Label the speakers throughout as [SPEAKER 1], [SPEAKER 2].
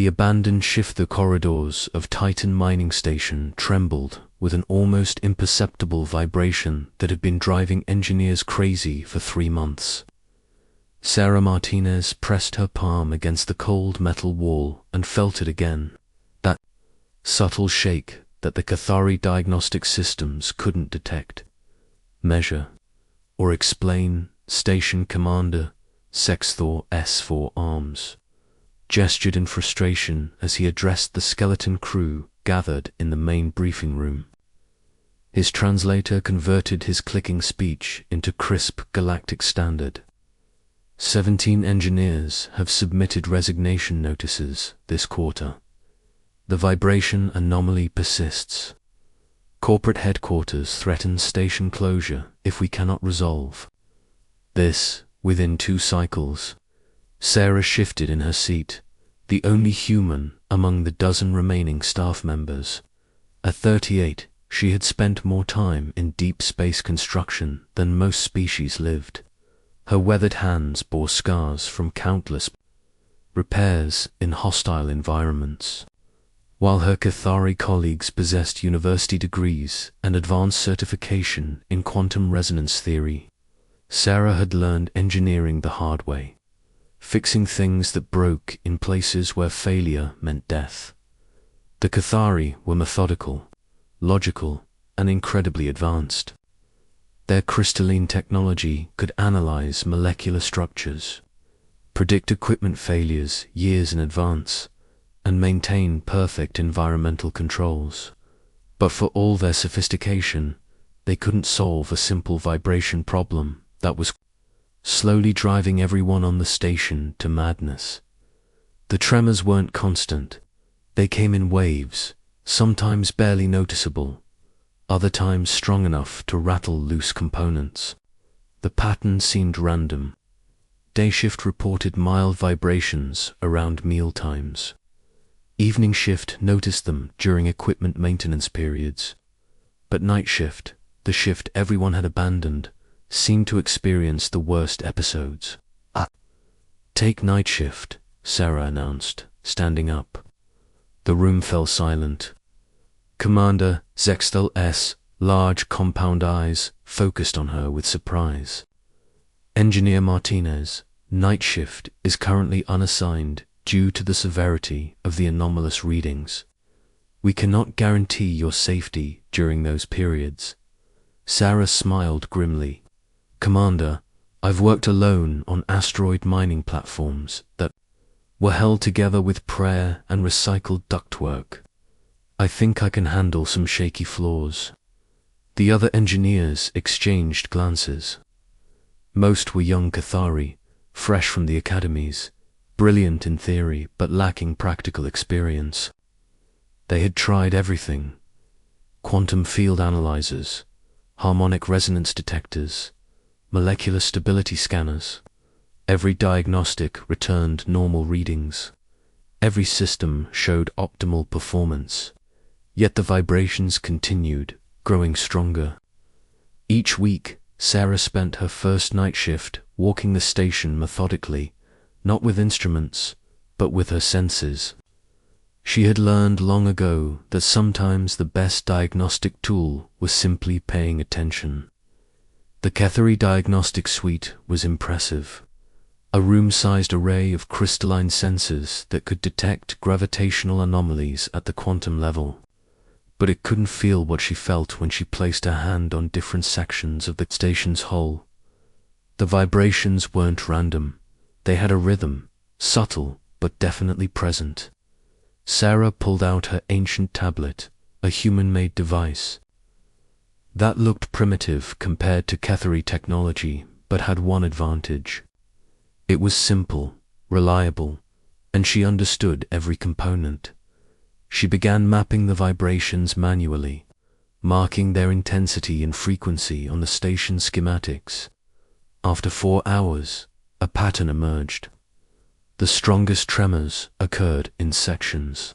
[SPEAKER 1] The abandoned shifter corridors of Titan mining station trembled with an almost imperceptible vibration that had been driving engineers crazy for 3 months. Sarah Martinez pressed her palm against the cold metal wall and felt it again, that subtle shake that the Cathari diagnostic systems couldn't detect, measure, or explain. Station Commander Sexthor S4 Arms gestured in frustration as he addressed the skeleton crew gathered in the main briefing room. His translator converted his clicking speech into crisp galactic standard. 17 engineers have submitted resignation notices this quarter. The vibration anomaly persists. Corporate headquarters threatens station closure if we cannot resolve this within 2 cycles. Sarah shifted in her seat, the only human among the dozen remaining staff members. At 38, she had spent more time in deep space construction than most species lived. Her weathered hands bore scars from countless repairs in hostile environments. While her Cathari colleagues possessed university degrees and advanced certification in quantum resonance theory, Sarah had learned engineering the hard way, fixing things that broke in places where failure meant death. The Cathari were methodical, logical, and incredibly advanced. Their crystalline technology could analyze molecular structures, predict equipment failures years in advance, and maintain perfect environmental controls. But for all their sophistication, they couldn't solve a simple vibration problem that was slowly driving everyone on the station to madness. The tremors weren't constant. They came in waves, sometimes barely noticeable, other times strong enough to rattle loose components. The pattern seemed random. Day shift reported mild vibrations around meal times. Evening shift noticed them during equipment maintenance periods. But night shift, the shift everyone had abandoned, seemed to experience the worst episodes. Take night shift, Sarah announced, standing up. The room fell silent. Commander Zextel S, large compound eyes, focused on her with surprise. Engineer Martinez, night shift is currently unassigned due to the severity of the anomalous readings. We cannot guarantee your safety during those periods. Sarah smiled grimly. Commander, I've worked alone on asteroid mining platforms that were held together with prayer and recycled ductwork. I think I can handle some shaky floors. The other engineers exchanged glances. Most were young Cathari, fresh from the academies, brilliant in theory but lacking practical experience. They had tried everything: quantum field analyzers, harmonic resonance detectors, molecular stability scanners. Every diagnostic returned normal readings. Every system showed optimal performance. Yet the vibrations continued, growing stronger. Each week, Sarah spent her first night shift walking the station methodically, not with instruments, but with her senses. She had learned long ago that sometimes the best diagnostic tool was simply paying attention. The Cathari diagnostic suite was impressive. A room-sized array of crystalline sensors that could detect gravitational anomalies at the quantum level. But it couldn't feel what she felt when she placed her hand on different sections of the station's hull. The vibrations weren't random. They had a rhythm, subtle but definitely present. Sarah pulled out her ancient tablet, a human-made device. That looked primitive compared to Cathari technology, but had one advantage. It was simple, reliable, and she understood every component. She began mapping the vibrations manually, marking their intensity and frequency on the station schematics. After 4 hours, a pattern emerged. The strongest tremors occurred in sections,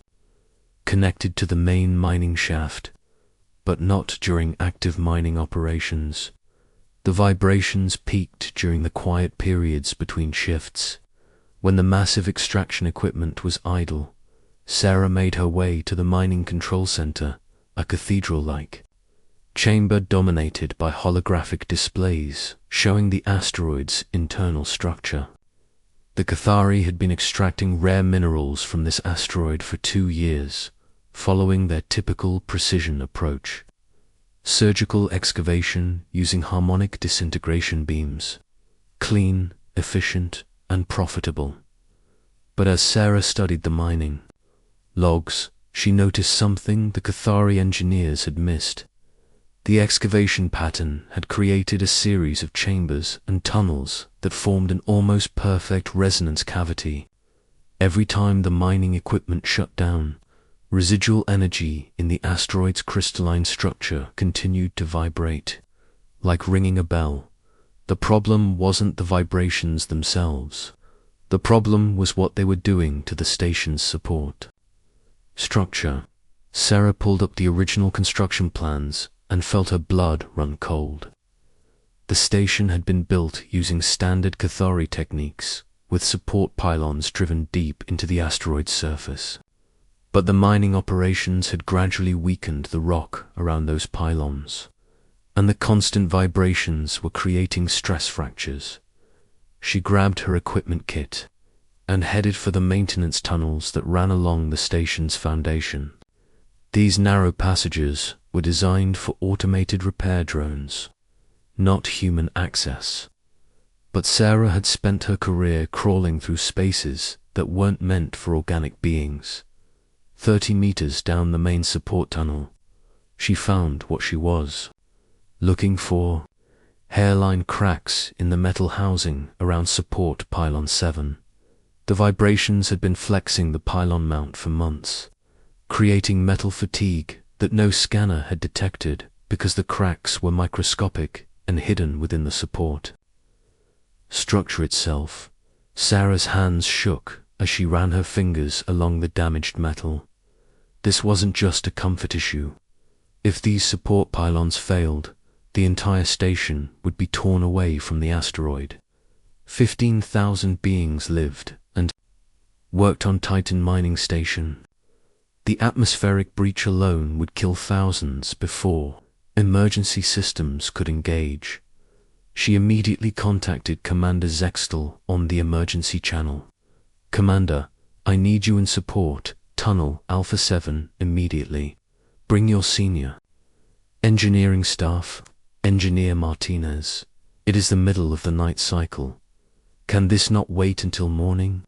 [SPEAKER 1] connected to the main mining shaft, but not during active mining operations. The vibrations peaked during the quiet periods between shifts, when the massive extraction equipment was idle, Sarah made her way to the mining control center, a cathedral-like chamber dominated by holographic displays showing the asteroid's internal structure. The Cathari had been extracting rare minerals from this asteroid for 2 years, following their typical precision approach. Surgical excavation using harmonic disintegration beams. Clean, efficient, and profitable. But as Sarah studied the mining logs, she noticed something the Cathari engineers had missed. The excavation pattern had created a series of chambers and tunnels that formed an almost perfect resonance cavity. Every time the mining equipment shut down, residual energy in the asteroid's crystalline structure continued to vibrate, like ringing a bell. The problem wasn't the vibrations themselves. The problem was what they were doing to the station's support structure. Sarah pulled up the original construction plans and felt her blood run cold. The station had been built using standard Cathari techniques, with support pylons driven deep into the asteroid's surface. But the mining operations had gradually weakened the rock around those pylons, and the constant vibrations were creating stress fractures. She grabbed her equipment kit and headed for the maintenance tunnels that ran along the station's foundation. These narrow passages were designed for automated repair drones, not human access. But Sarah had spent her career crawling through spaces that weren't meant for organic beings. 30 meters down the main support tunnel, she found what she was looking for: hairline cracks in the metal housing around support pylon 7. The vibrations had been flexing the pylon mount for months, creating metal fatigue that no scanner had detected because the cracks were microscopic and hidden within the support structure itself. Sarah's hands shook as she ran her fingers along the damaged metal. This wasn't just a comfort issue. If these support pylons failed, the entire station would be torn away from the asteroid. 15,000 beings lived and worked on Titan Mining Station. The atmospheric breach alone would kill thousands before emergency systems could engage. She immediately contacted Commander Zextel on the emergency channel. "Commander, I need you in support, Tunnel Alpha 7, immediately. Bring your senior engineering staff, Engineer Martinez. It is the middle of the night cycle. Can this not wait until morning?"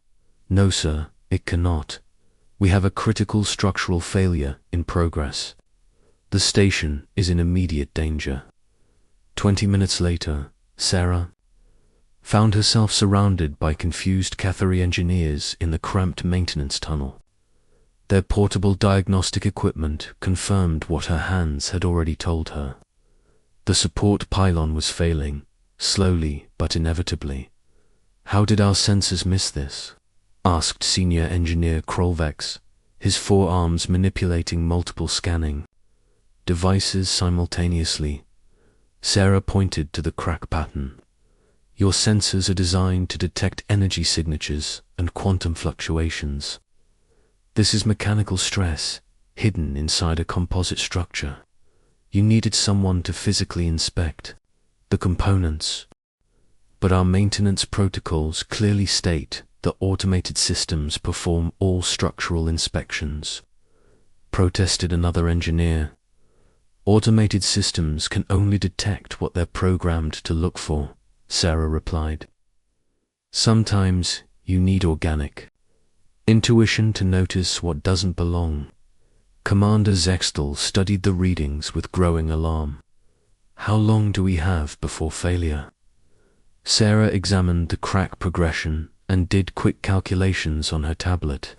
[SPEAKER 1] "No, sir, it cannot. We have a critical structural failure in progress. The station is in immediate danger." 20 minutes later, Sarah found herself surrounded by confused Cathari engineers in the cramped maintenance tunnel. Their portable diagnostic equipment confirmed what her hands had already told her. The support pylon was failing, slowly but inevitably. "How did our sensors miss this?" asked Senior Engineer Krolvex, his forearms manipulating multiple scanning devices simultaneously. Sarah pointed to the crack pattern. "Your sensors are designed to detect energy signatures and quantum fluctuations. This is mechanical stress hidden inside a composite structure. You needed someone to physically inspect the components. But our maintenance protocols clearly state that automated systems perform all structural inspections," protested another engineer. "Automated systems can only detect what they're programmed to look for," Sarah replied. "Sometimes you need organic intuition to notice what doesn't belong." Commander Zextel studied the readings with growing alarm. "How long do we have before failure?" Sarah examined the crack progression and did quick calculations on her tablet.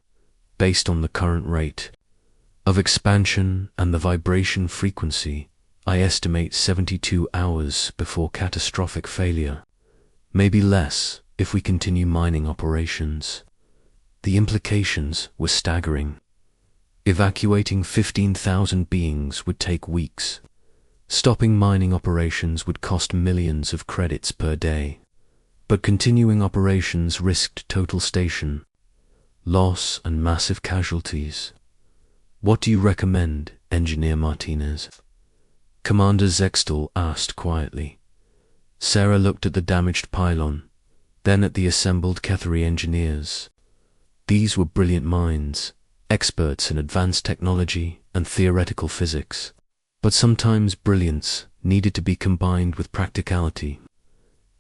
[SPEAKER 1] "Based on the current rate of expansion and the vibration frequency, I estimate 72 hours before catastrophic failure. Maybe less if we continue mining operations." The implications were staggering. Evacuating 15,000 beings would take weeks. Stopping mining operations would cost millions of credits per day. But continuing operations risked total station loss, and massive casualties. What do you recommend, Engineer Martinez? Commander Zextal asked quietly. Sarah looked at the damaged pylon, then at the assembled Kethari engineers. These were brilliant minds, experts in advanced technology and theoretical physics. But sometimes brilliance needed to be combined with practicality.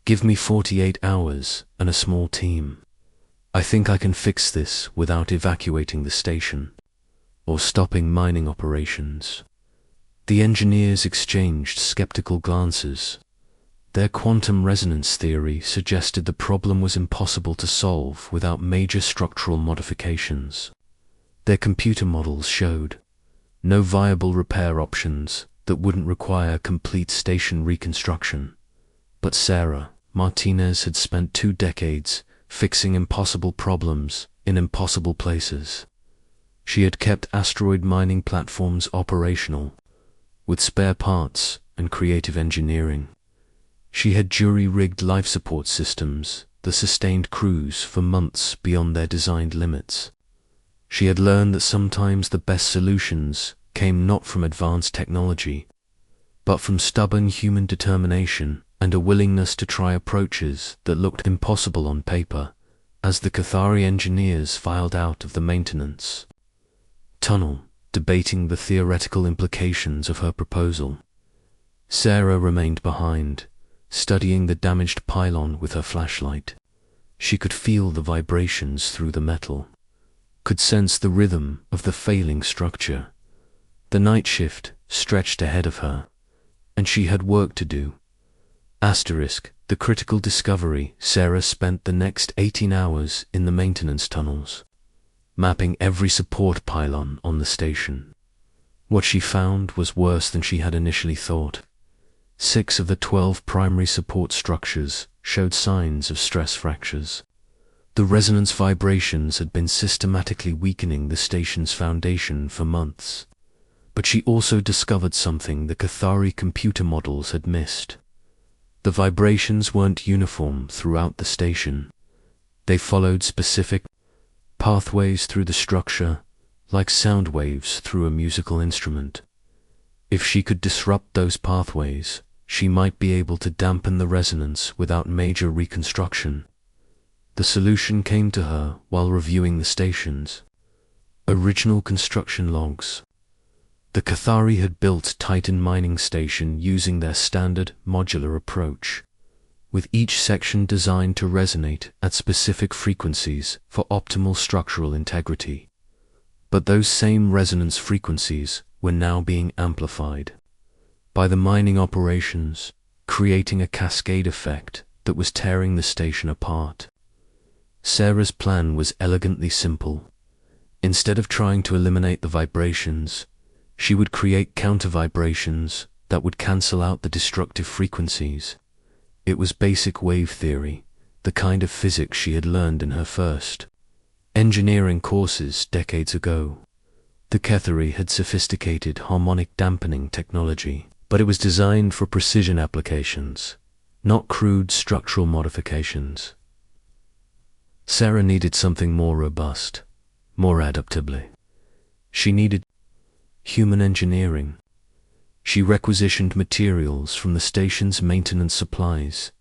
[SPEAKER 1] Give me 48 hours and a small team. I think I can fix this without evacuating the station or stopping mining operations. The engineers exchanged skeptical glances. Their quantum resonance theory suggested the problem was impossible to solve without major structural modifications. Their computer models showed no viable repair options that wouldn't require complete station reconstruction. But Sarah Martinez had spent 2 decades fixing impossible problems in impossible places. She had kept asteroid mining platforms operational, with spare parts and creative engineering. She had jury-rigged life support systems that sustained crews for months beyond their designed limits. She had learned that sometimes the best solutions came not from advanced technology, but from stubborn human determination and a willingness to try approaches that looked impossible on paper. As the Kethari engineers filed out of the maintenance tunnel, debating the theoretical implications of her proposal, Sarah remained behind, studying the damaged pylon with her flashlight. She could feel the vibrations through the metal, could sense the rhythm of the failing structure. The night shift stretched ahead of her, and she had work to do. The critical discovery. Sarah spent the next 18 hours in the maintenance tunnels, mapping every support pylon on the station. What she found was worse than she had initially thought. 6 of the 12 primary support structures showed signs of stress fractures. The resonance vibrations had been systematically weakening the station's foundation for months. But she also discovered something the Kethari computer models had missed. The vibrations weren't uniform throughout the station. They followed specific pathways through the structure, like sound waves through a musical instrument. If she could disrupt those pathways, she might be able to dampen the resonance without major reconstruction. The solution came to her while reviewing the station's original construction logs. The Kethari had built Titan mining station using their standard modular approach, with each section designed to resonate at specific frequencies for optimal structural integrity. But those same resonance frequencies were now being amplified by the mining operations, creating a cascade effect that was tearing the station apart. Sarah's plan was elegantly simple. Instead of trying to eliminate the vibrations, she would create counter-vibrations that would cancel out the destructive frequencies. It was basic wave theory, the kind of physics she had learned in her first engineering courses decades ago. The Kethari had sophisticated harmonic dampening technology, but it was designed for precision applications, not crude structural modifications. Sarah needed something more robust, more adaptably. She needed human engineering. She requisitioned materials from the station's maintenance supplies,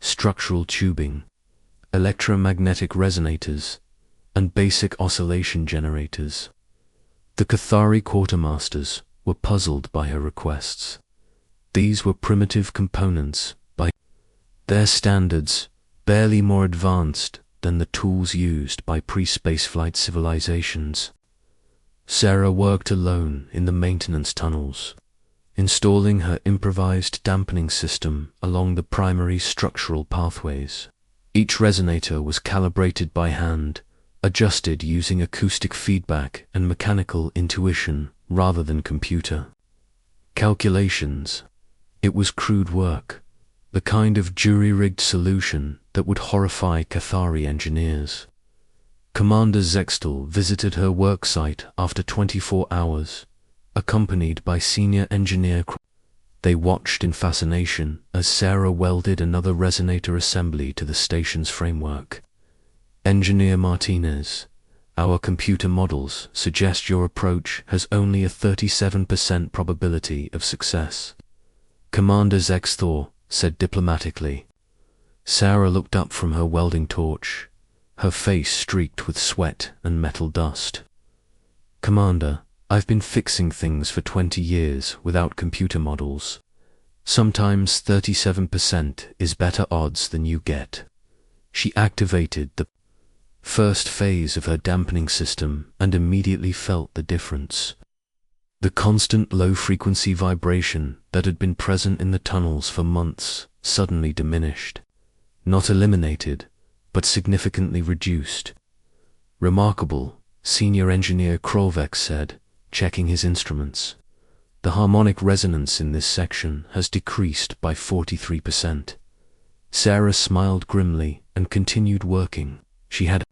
[SPEAKER 1] structural tubing, electromagnetic resonators, and basic oscillation generators. The Kethari quartermasters were puzzled by her requests. These were primitive components, by their standards, barely more advanced than the tools used by pre-spaceflight civilizations. Sarah worked alone in the maintenance tunnels, installing her improvised dampening system along the primary structural pathways. Each resonator was calibrated by hand, adjusted using acoustic feedback and mechanical intuition rather than computer calculations. It was crude work, the kind of jury-rigged solution that would horrify Kethari engineers. Commander Zextal visited her work site after 24 hours, accompanied by senior engineer. They watched in fascination as Sarah welded another resonator assembly to the station's framework. Engineer Martinez, Our computer models suggest your approach has only a 37% probability of success, Commander Zexthor said diplomatically. Sarah looked up from her welding torch, her face streaked with sweat and metal dust. Commander, I've been fixing things for 20 years without computer models. Sometimes 37% is better odds than you get. She activated the first phase of her dampening system and immediately felt the difference. The constant low-frequency vibration that had been present in the tunnels for months suddenly diminished. Not eliminated, but significantly reduced. Remarkable, Senior Engineer Krolvek said, checking his instruments. The harmonic resonance in this section has decreased by 43%. Sarah smiled grimly and continued working. She had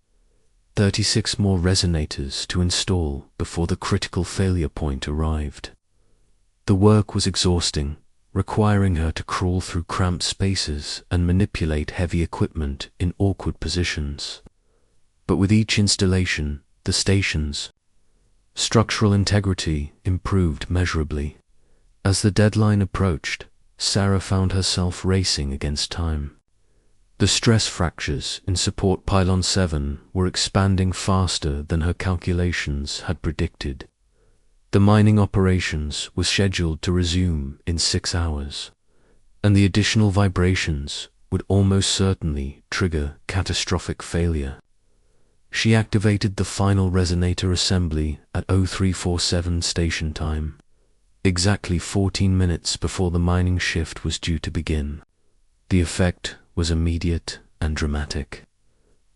[SPEAKER 1] 36 more resonators to install before the critical failure point arrived. The work was exhausting, requiring her to crawl through cramped spaces and manipulate heavy equipment in awkward positions. But with each installation, the station's structural integrity improved measurably. As the deadline approached, Sarah found herself racing against time. The stress fractures in Support Pylon 7 were expanding faster than her calculations had predicted. The mining operations were scheduled to resume in 6 hours, and the additional vibrations would almost certainly trigger catastrophic failure. She activated the final resonator assembly at 0347 station time, exactly 14 minutes before the mining shift was due to begin. The effect was immediate and dramatic.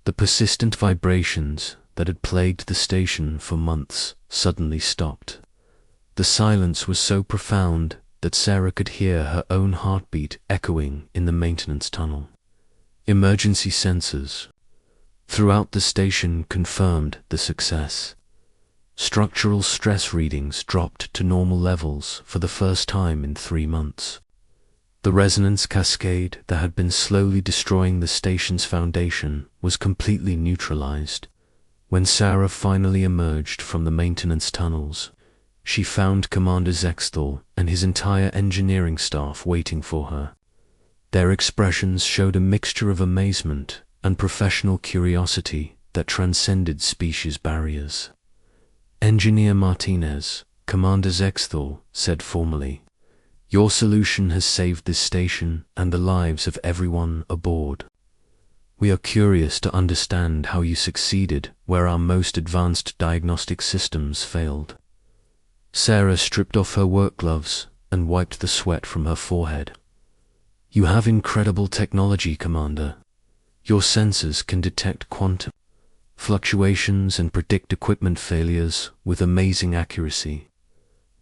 [SPEAKER 1] The persistent vibrations that had plagued the station for months suddenly stopped. The silence was so profound that Sarah could hear her own heartbeat echoing in the maintenance tunnel. Emergency sensors throughout the station confirmed the success. Structural stress readings dropped to normal levels for the first time in 3 months. The resonance cascade that had been slowly destroying the station's foundation was completely neutralized. When Sarah finally emerged from the maintenance tunnels, she found Commander Zexthor and his entire engineering staff waiting for her. Their expressions showed a mixture of amazement and professional curiosity that transcended species barriers. Engineer Martinez, Commander Zexthor said formally, "Your solution has saved this station and the lives of everyone aboard. We are curious to understand how you succeeded where our most advanced diagnostic systems failed." Sarah stripped off her work gloves and wiped the sweat from her forehead. "You have incredible technology, Commander. Your sensors can detect quantum fluctuations and predict equipment failures with amazing accuracy.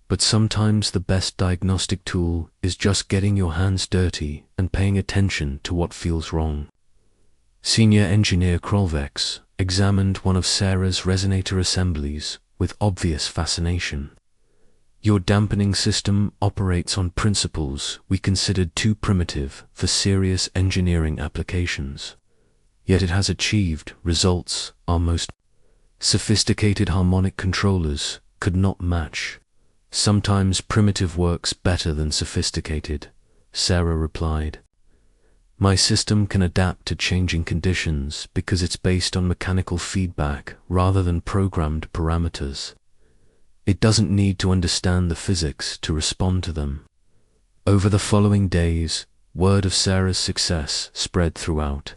[SPEAKER 1] But sometimes the best diagnostic tool is just getting your hands dirty and paying attention to what feels wrong." Senior Engineer Krolvex examined one of Sarah's resonator assemblies with obvious fascination. "Your dampening system operates on principles we considered too primitive for serious engineering applications. Yet it has achieved results our most sophisticated harmonic controllers could not match." "Sometimes primitive works better than sophisticated," Sarah replied. "My system can adapt to changing conditions because it's based on mechanical feedback rather than programmed parameters. It doesn't need to understand the physics to respond to them." Over the following days, word of Sarah's success spread throughout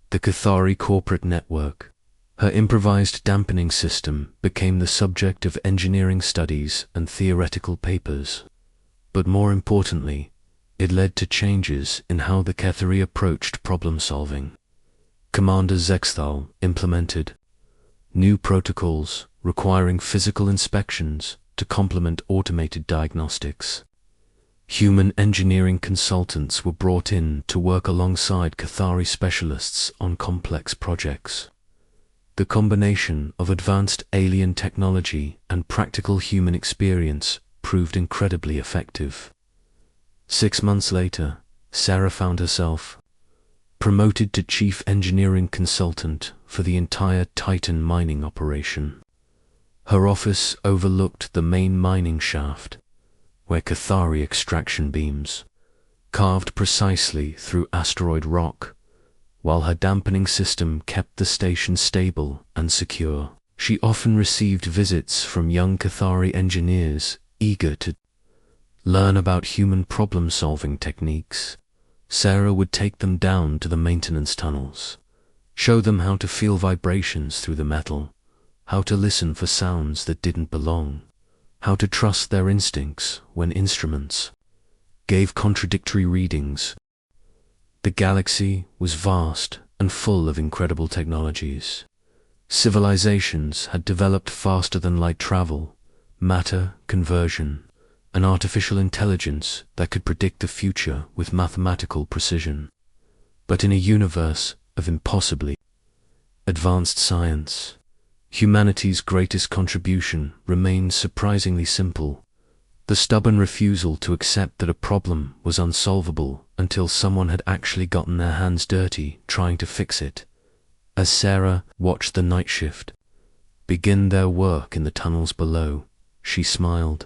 [SPEAKER 1] the Cathari corporate network. Her improvised dampening system became the subject of engineering studies and theoretical papers. But more importantly, it led to changes in how the Cathari approached problem-solving. Commander Zexthal implemented new protocols requiring physical inspections to complement automated diagnostics. Human engineering consultants were brought in to work alongside Cathari specialists on complex projects. The combination of advanced alien technology and practical human experience proved incredibly effective. 6 months later, Sarah found herself promoted to Chief Engineering Consultant for the entire Titan mining operation. Her office overlooked the main mining shaft, where Cathari extraction beams carved precisely through asteroid rock, while her dampening system kept the station stable and secure. She often received visits from young Cathari engineers eager to learn about human problem-solving techniques. Sarah would take them down to the maintenance tunnels, show them how to feel vibrations through the metal, how to listen for sounds that didn't belong, how to trust their instincts when instruments gave contradictory readings. The galaxy was vast and full of incredible technologies. Civilizations had developed faster than light travel, matter conversion, and artificial intelligence that could predict the future with mathematical precision. But in a universe of impossibly advanced science, humanity's greatest contribution remained surprisingly simple: the stubborn refusal to accept that a problem was unsolvable until someone had actually gotten their hands dirty trying to fix it. As Sarah watched the night shift begin their work in the tunnels below, she smiled.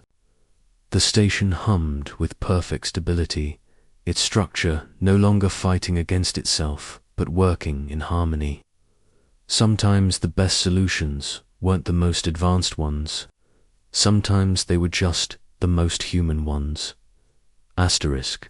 [SPEAKER 1] The station hummed with perfect stability, its structure no longer fighting against itself, but working in harmony. Sometimes the best solutions weren't the most advanced ones. Sometimes they were just the most human ones. Asterisk.